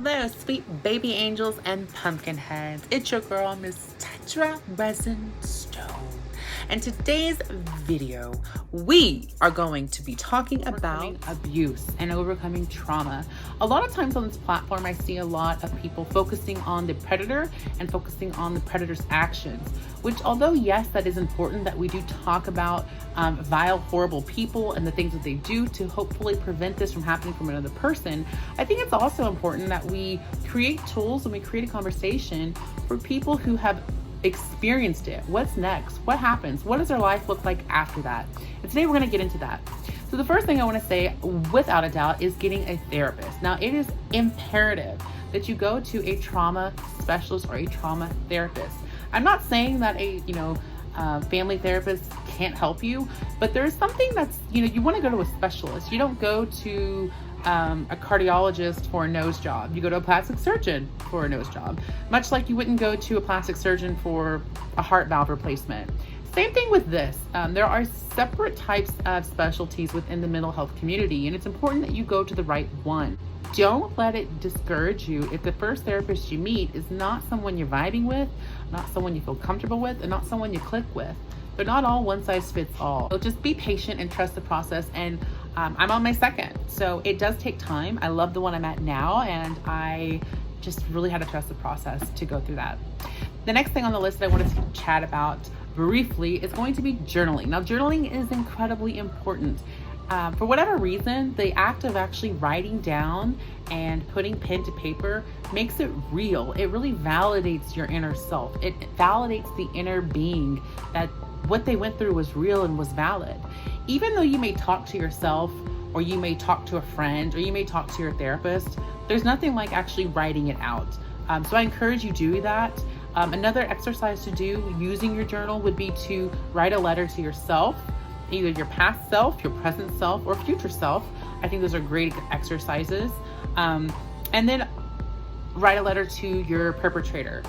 there, sweet baby angels and pumpkin heads. It's your girl, Miss Tetra Resin Stone. And today's video, we are going to be talking about abuse and overcoming trauma. A lot of times on this platform, I see a lot of people focusing on the predator and focusing on the predator's actions, which although yes, that is important that we do talk about vile, horrible people and the things that they do to hopefully prevent this from happening from another person. I think it's also important that we create tools and we create a conversation for people who have experienced it. What's next? What happens? What does their life look like after that? And today we're going to get into that. So the first thing I want to say, without a doubt, is getting a therapist. Now, it is imperative that you go to a trauma specialist or a trauma therapist. I'm not saying that a family therapist can't help you, but there's something that's, you want to go to a specialist. You don't go to a cardiologist for a nose job. You go to a plastic surgeon for a nose job, much like you wouldn't go to a plastic surgeon for a heart valve replacement. Same thing with this. There are separate types of specialties within the mental health community, and it's important that you go to the right one. Don't let it discourage you if the first therapist you meet is not someone you're vibing with, not someone you feel comfortable with, and not someone you click with. They're not all one size fits all. So just be patient and trust the process. And I'm on my second, so it does take time. I love the one I'm at now, and I just really had to trust the process to go through that. The next thing on the list that I wanted to chat about briefly is going to be journaling. Now, journaling is incredibly important. For whatever reason, the act of actually writing down and putting pen to paper makes it real. It really validates your inner self. It validates the inner being that what they went through was real and was valid. Even though you may talk to yourself, or you may talk to a friend, or you may talk to your therapist, there's nothing like actually writing it out. So I encourage you do that. Another exercise to do using your journal would be to write a letter to yourself, either your past self, your present self, or future self. I think those are great exercises. And then write a letter to your perpetrator.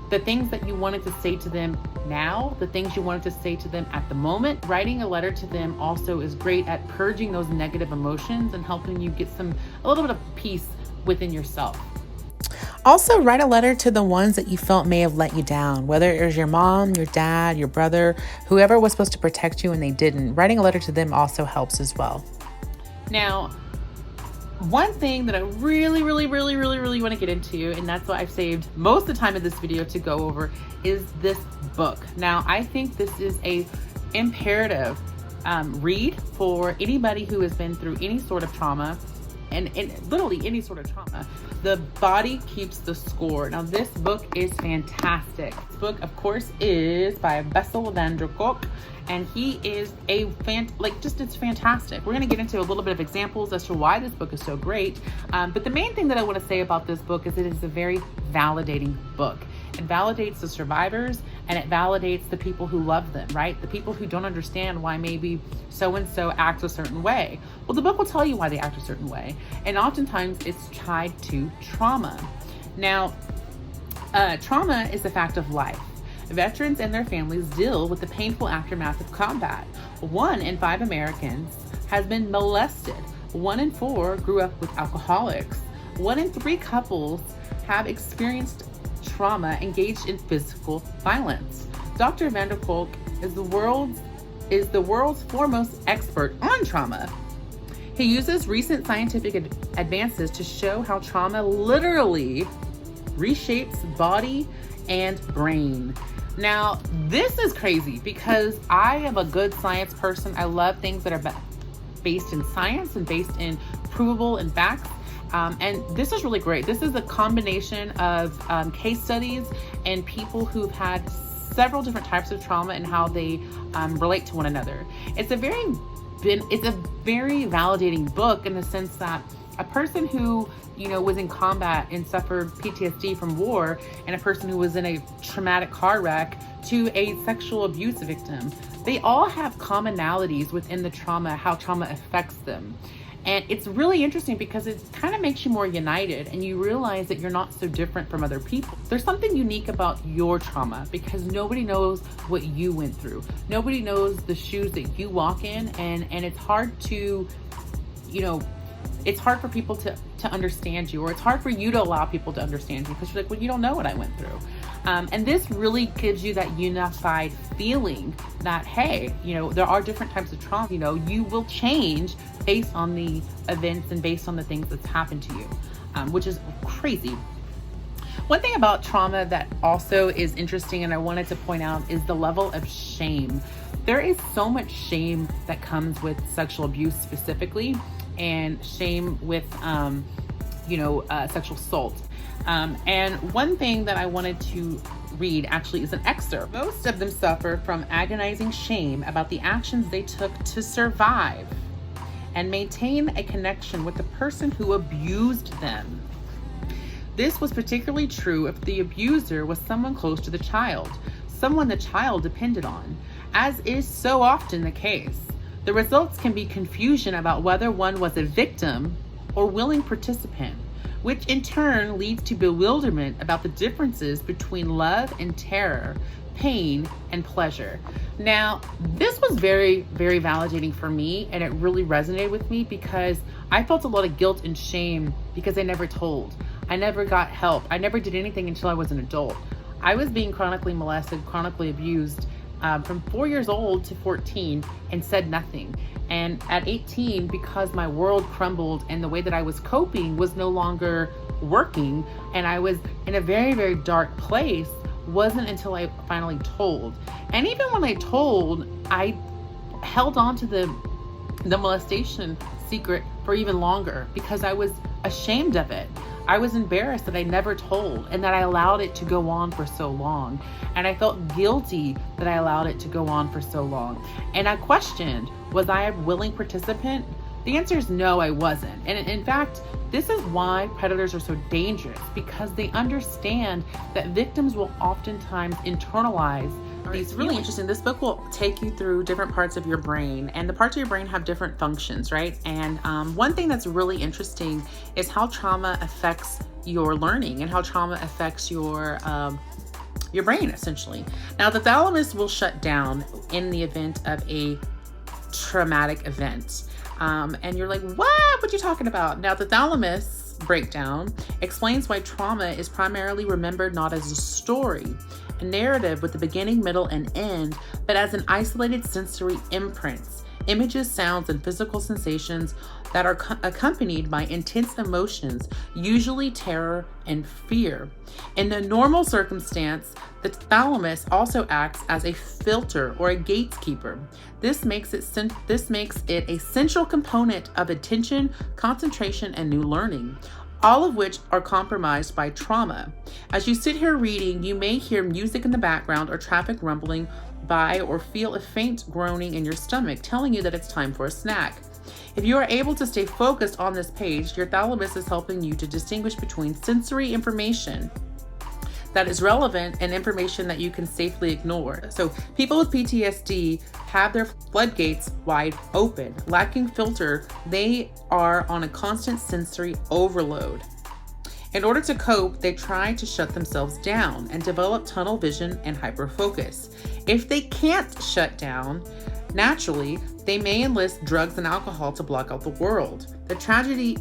The things that you wanted to say to them now, the things you wanted to say to them at the moment. Writing a letter to them also is great at purging those negative emotions and helping you get a little bit of peace within yourself. Also, write a letter to the ones that you felt may have let you down, whether it was your mom, your dad, your brother, whoever was supposed to protect you and they didn't. Writing a letter to them also helps as well. Now, one thing that I really want to get into, and that's why I've saved most of the time of this video to go over, is this book. Now, I think this is a imperative read for anybody who has been through any sort of trauma, and literally any sort of trauma. The Body Keeps the Score. Now, this book is fantastic. This book, of course, is by Bessel van der Kolk, and he is it's fantastic. We're going to get into a little bit of examples as to why this book is so great. But the main thing that I want to say about this book is it is a very validating book. It validates the survivors, and it validates the people who love them, right? The people who don't understand why maybe so-and-so acts a certain way. Well, the book will tell you why they act a certain way. And oftentimes it's tied to trauma. Now, trauma is a fact of life. Veterans and their families deal with the painful aftermath of combat. 1 in 5 Americans has been molested. 1 in 4 grew up with alcoholics. 1 in 3 couples have experienced trauma, engaged in physical violence. Dr. van der Kolk is the world's foremost expert on trauma. He uses recent scientific advances to show how trauma literally reshapes body and brain. Now, this is crazy because I am a good science person. I love things that are based in science and based in provable and facts. And this is really great. This is a combination of case studies and people who've had several different types of trauma and how they relate to one another. It's a very validating book in the sense that a person who was in combat and suffered PTSD from war, and a person who was in a traumatic car wreck, to a sexual abuse victim, they all have commonalities within the trauma, how trauma affects them. And it's really interesting because it kind of makes you more united, and you realize that you're not so different from other people. There's something unique about your trauma because nobody knows what you went through. Nobody knows the shoes that you walk in, and it's hard to, it's hard for people to to understand you, or it's hard for you to allow people to understand you because you're like, well, you don't know what I went through. And this really gives you that unified feeling that, hey, you know, there are different types of trauma. You know, you will change based on the events and based on the things that's happened to you, which is crazy. One thing about trauma that also is interesting and I wanted to point out is the level of shame. There is so much shame that comes with sexual abuse specifically, and shame with, sexual assault. And one thing that I wanted to read actually is an excerpt. Most of them suffer from agonizing shame about the actions they took to survive and maintain a connection with the person who abused them. This was particularly true if the abuser was someone close to the child, someone the child depended on, as is so often the case. The results can be confusion about whether one was a victim or willing participant, which in turn leads to bewilderment about the differences between love and terror, pain and pleasure. Now, this was very, very validating for me, and it really resonated with me because I felt a lot of guilt and shame because I never told. I never got help. I never did anything until I was an adult. I was being chronically molested, chronically abused from 4 years old to 14 and said nothing. And at 18, because my world crumbled and the way that I was coping was no longer working and I was in a very, very dark place, wasn't until I finally told. And even when I told, I held on to the molestation secret for even longer because I was ashamed of it. I was embarrassed that I never told and that I allowed it to go on for so long. And I felt guilty that I allowed it to go on for so long. And I questioned, was I a willing participant? The answer is no, I wasn't. And in fact, this is why predators are so dangerous, because they understand that victims will oftentimes internalize It's really interesting. This book will take you through different parts of your brain, and the parts of your brain have different functions, right? And one thing that's really interesting is how trauma affects your learning and how trauma affects your brain, essentially. Now, the thalamus will shut down in the event of a traumatic event. And you're like, what are you talking about? Now, the thalamus breakdown explains why trauma is primarily remembered not as a story, a narrative with a beginning, middle, and end, but as an isolated sensory imprints, images, sounds, and physical sensations that are accompanied by intense emotions, usually terror and fear. In the normal circumstance, the thalamus also acts as a filter or a gatekeeper. This makes it a central component of attention, concentration, and new learning, all of which are compromised by trauma. As you sit here reading, you may hear music in the background or traffic rumbling by, or feel a faint groaning in your stomach telling you that it's time for a snack. If you are able to stay focused on this page, your thalamus is helping you to distinguish between sensory information that is relevant and information that you can safely ignore. So people with PTSD have their floodgates wide open. Lacking filter, they are on a constant sensory overload. In order to cope, they try to shut themselves down and develop tunnel vision and hyperfocus. If they can't shut down, naturally, they may enlist drugs and alcohol to block out the world. The tragedy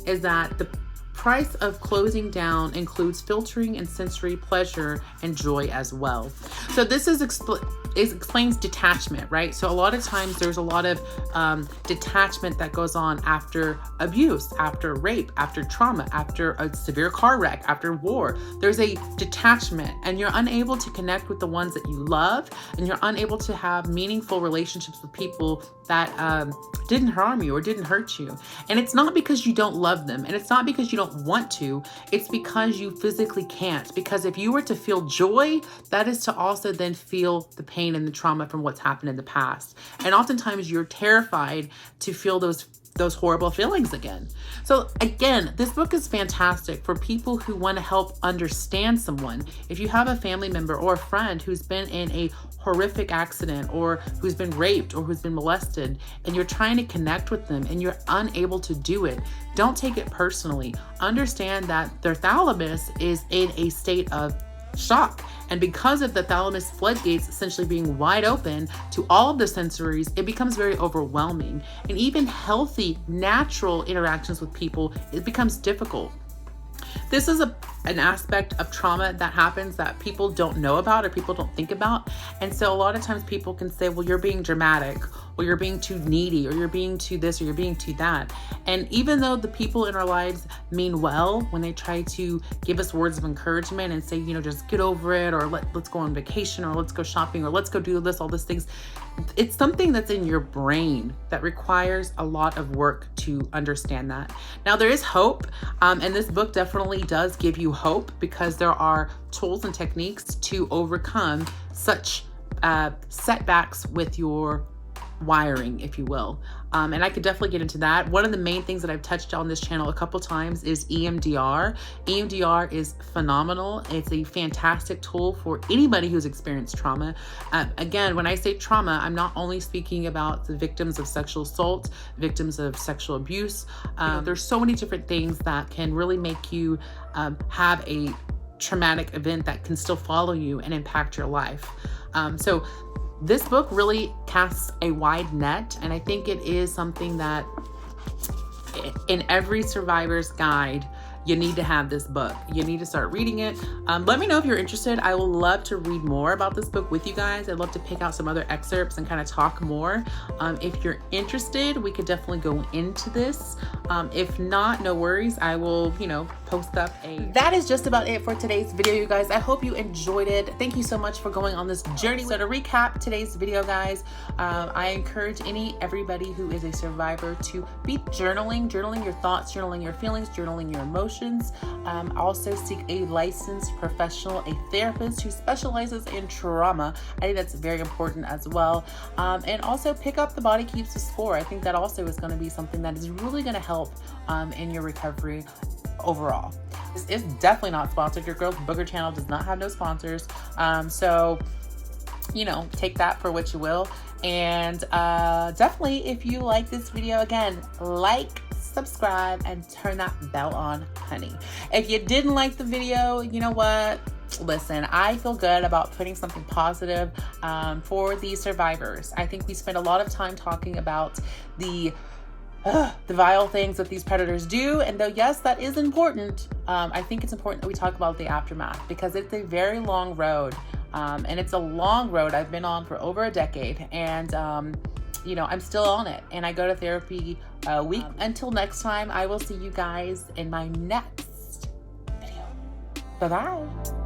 is that the price of closing down includes filtering and sensory pleasure and joy as well. So this explains detachment, right? So a lot of times there's a lot of detachment that goes on after abuse, after rape, after trauma, after a severe car wreck, after war. There's a detachment, and you're unable to connect with the ones that you love, and you're unable to have meaningful relationships with people that didn't harm you or didn't hurt you. And it's not because you don't love them, and it's not because you don't want to, it's because you physically can't. Because if you were to feel joy, that is to also then feel the pain and the trauma from what's happened in the past. And oftentimes you're terrified to feel those horrible feelings again. So again, this book is fantastic for people who want to help understand someone. If you have a family member or a friend who's been in a horrific accident, or who's been raped, or who's been molested, and you're trying to connect with them and you're unable to do it, don't take it personally. Understand that their thalamus is in a state of shock. And because of the thalamus floodgates essentially being wide open to all of the sensories, it becomes very overwhelming. And even healthy, natural interactions with people, it becomes difficult. This is an aspect of trauma that happens that people don't know about or people don't think about. And so a lot of times people can say, well, you're being dramatic, or you're being too needy, or you're being too this, or you're being too that. And even though the people in our lives mean well when they try to give us words of encouragement and say, just get over it, or let's go on vacation, or let's go shopping, or let's go do this, all these things, it's something that's in your brain that requires a lot of work to understand that. Now, there is hope, and this book definitely does give you hope, because there are tools and techniques to overcome such setbacks with your wiring, if you will. And I could definitely get into that. One of the main things that I've touched on this channel a couple times is EMDR. EMDR is phenomenal. It's a fantastic tool for anybody who's experienced trauma. Again, when I say trauma, I'm not only speaking about the victims of sexual assault, victims of sexual abuse. There's so many different things that can really make you have a traumatic event that can still follow you and impact your life. So this book really casts a wide net, and I think it is something that in every survivor's guide, you need to have this book. You need to start reading it. Let me know if you're interested. I will love to read more about this book with you guys. I'd love to pick out some other excerpts and kind of talk more. If you're interested, we could definitely go into this. If not, no worries. I will, post up That is just about it for today's video, you guys. I hope you enjoyed it. Thank you so much for going on this journey. So to recap today's video, guys, I encourage everybody who is a survivor to be journaling your thoughts, journaling your feelings, journaling your emotions. Also seek a licensed professional, a therapist who specializes in trauma. I think that's very important as well. And also pick up The Body Keeps the Score. I think that also is going to be something that is really going to help in your recovery overall. This is definitely not sponsored. Your girl's booger channel does not have no sponsors. So, take that for what you will. And definitely, if you like this video, again, like, subscribe, and turn that bell on, honey. If you didn't like the video, you know what? Listen, I feel good about putting something positive for these survivors. I think we spend a lot of time talking about the vile things that these predators do. And though, yes, that is important, I think it's important that we talk about the aftermath, because it's a very long road. And it's a long road I've been on for over a decade. And, I'm still on it, and I go to therapy week. Until next time, I will see you guys in my next video. Bye-bye.